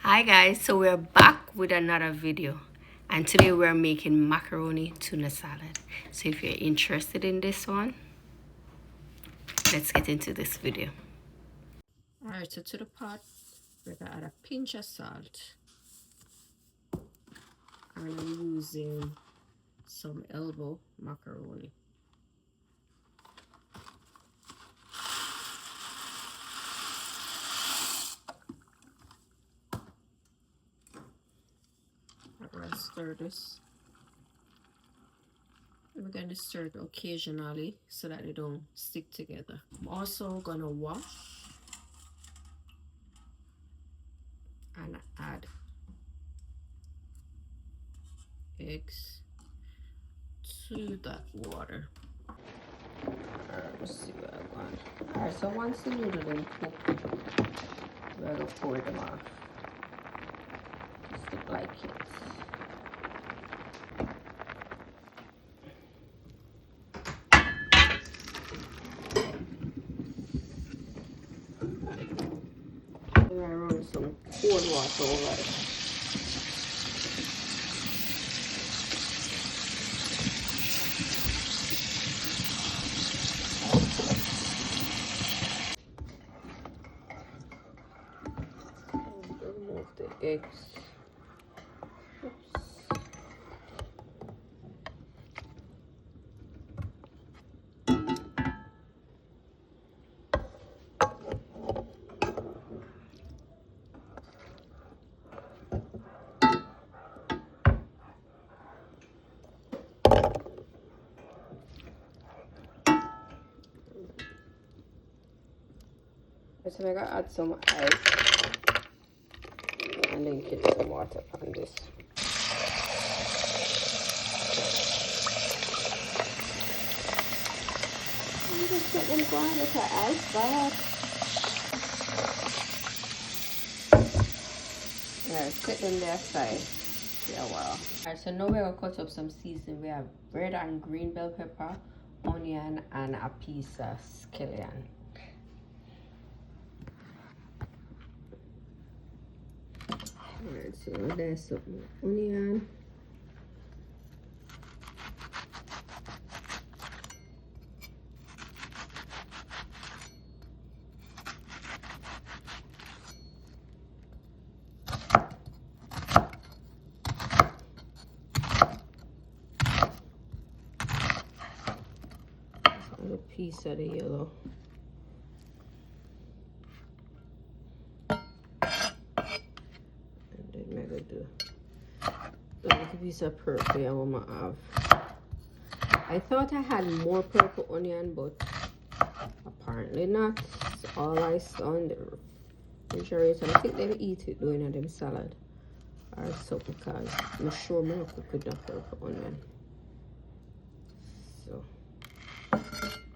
Hi guys, so we're back with another video, and today we're making macaroni tuna salad. So if you're interested in this one, let's get into this video. Alright, so to the pot we're gonna add a pinch of salt, and I'm using some elbow macaroni. I'm gonna stir this. We're going to stir it occasionally so that they don't stick together. I'm also gonna wash and add eggs to that water. Let's see what I want. Alright, so once the noodles are cooked, we're gonna pour them off. Just like it. I'm gonna run some cold water over it. Remove the eggs. Oops. So I'm gonna add some ice and then get some water on this. I'm just let them go on with the ice bath. Yeah, set them there aside. Yeah, wow. Alright, so now we're gonna cut up some seasoning. We have red and green bell pepper, onion, and a piece of scallion. Alright, so there's some onion. A piece of the yellow. And then I'm gonna do a little piece of purple I want to have. I thought I had more purple onion, but apparently not. It's all I saw in the refrigerator. I think they'll eat it doing them salad or something, because I'm sure I'm gonna cook with the purple onion. So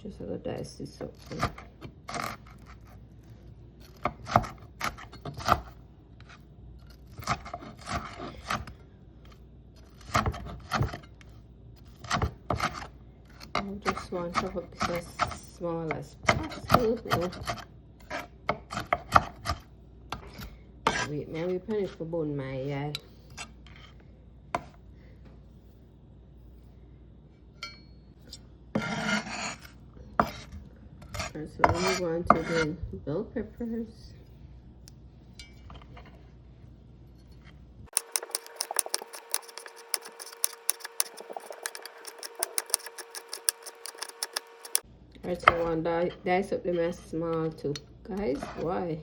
just gonna dice this up. I just want to chop up this as small as possible. Wait, man, we finish for bone my eye. So we move on to the bell peppers. Alright, so I want to dice up them as small too. Guys, why?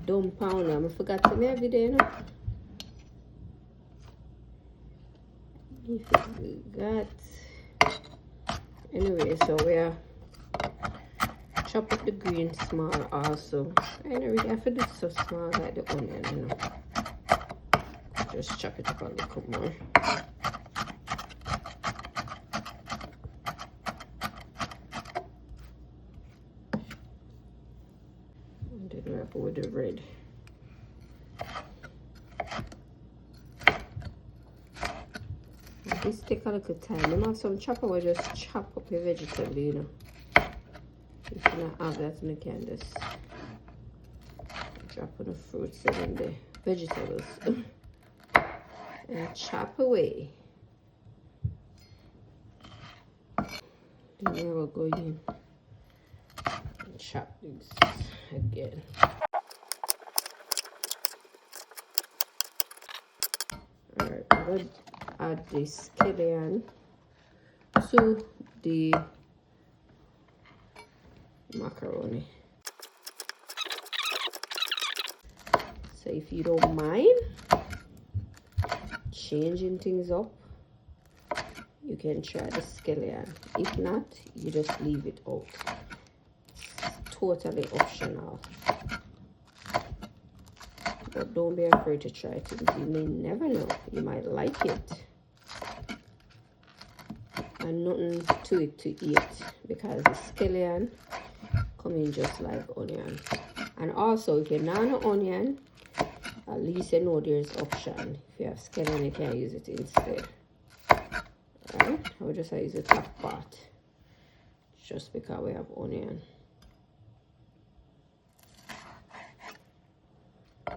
Dumb pounder. I forgot to me every day, you know? If you forgot. Anyway, so we are chop up the green small also. I don't really have to do so small like the onion, you know. Just chop it up a little more. And then we go with the red. This take a little time. I have some chopper where just chop up your vegetable, you know. If you don't have that, you can just Dropping the fruits and the vegetables. And chop away. Then we'll go in and chop this again. Alright, I'm going to add the scallion to the macaroni. So if you don't mind changing things up, you can try the scallion. If not, you just leave it out. It's totally optional. But don't be afraid to try it. You may never know. You might like it. And nothing to it to eat, because the scallion come in just like onion. And also, if you're not an onion, at least you know there's option. If you have scallion, you can use it instead. Alright, I will just use the top part just because we have onion.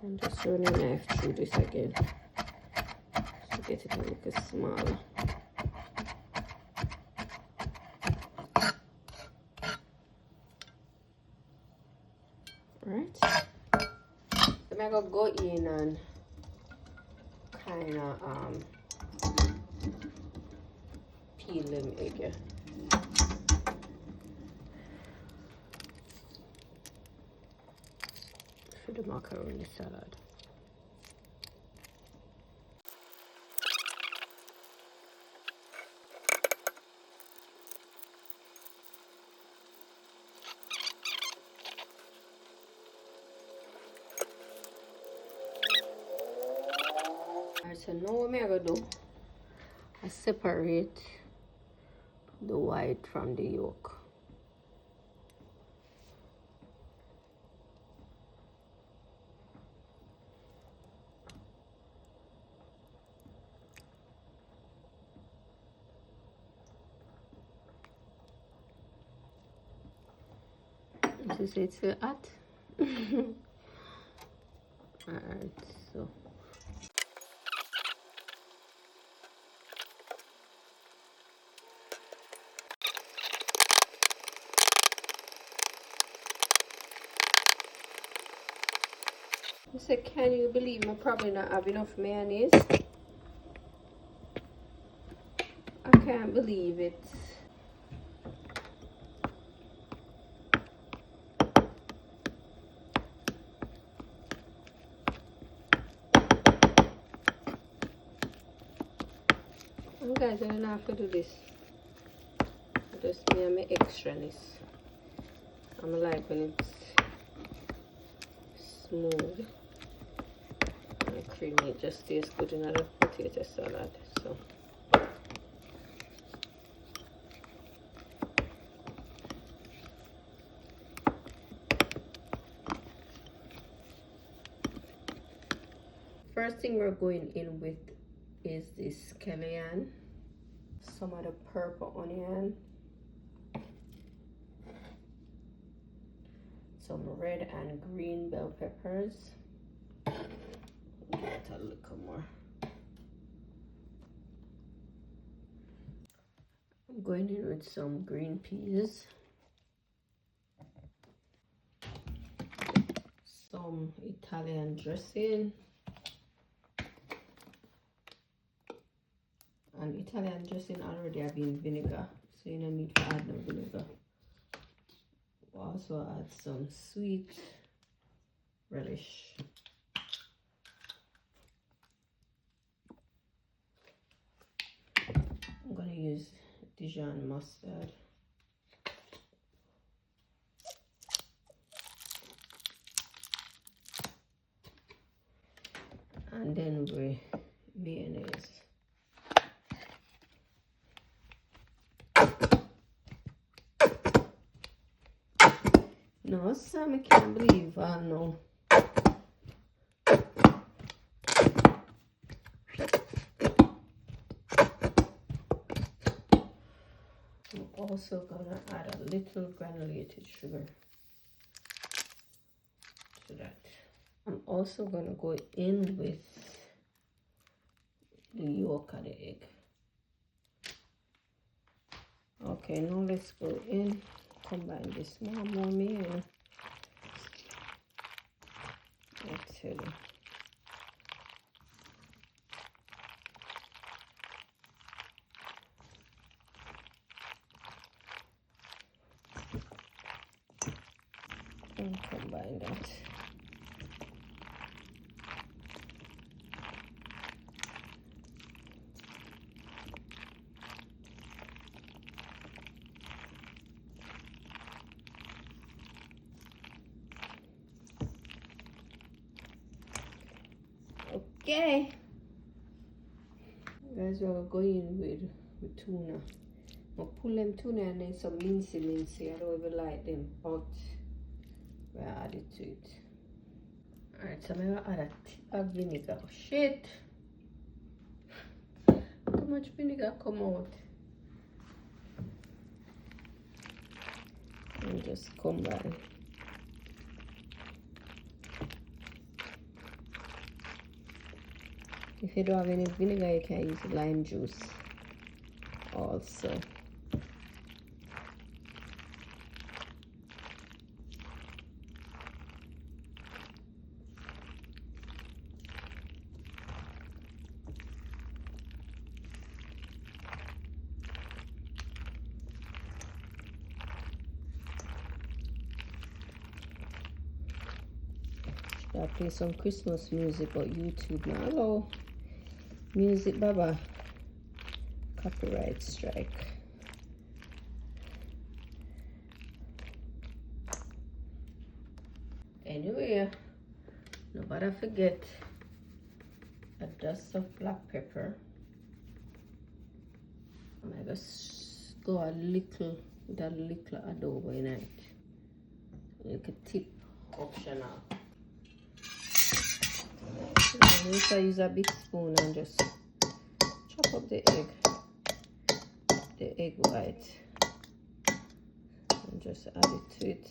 And just run a knife through this again to get it a little smaller. Right, so I'm gonna go in and kind of peel them again. For the macaroni salad. Alright, so now what I'm gonna do, I separate the white from the yolk. This is it's hot. Alright, so I said, can you believe I probably not have enough mayonnaise? I can't believe it. And guys, I don't have to do this. Just me and my extraness. I'm like when it's smooth and creamy. It just tastes good in a potato salad. So first thing we're going in with is this scallion, some of the purple onion, some red and green bell peppers. Get a little more. I'm going in with some green peas, some Italian dressing, and Italian dressing already have been vinegar, so you don't need to add no vinegar. We'll also add some sweet relish. I'm going to use Dijon mustard. And then we mayonnaise. No, Sam, I can't believe I know. I'm also gonna add a little granulated sugar to that. also gonna go in with the yolk of the egg. Okay, now let's go in, combine this more mayo. I tell you. And combine that. Okay, guys, we're going with tuna. I'll pull them tuna and then some mincy. I don't even like them, but we'll add it to it. Alright, so I'm gonna add a tip of vinegar. Oh, shit! Look how much vinegar come out. And just combine. If you don't have any vinegar, you can use lime juice also. I play some Christmas music, but YouTube now. Hello, music baba, copyright strike. Anyway, nobody forget a dust of black pepper. I'm gonna just go a little with a little adobo in it. Like a tip optional. If I use a big spoon and just chop up the egg white, and just add it to it.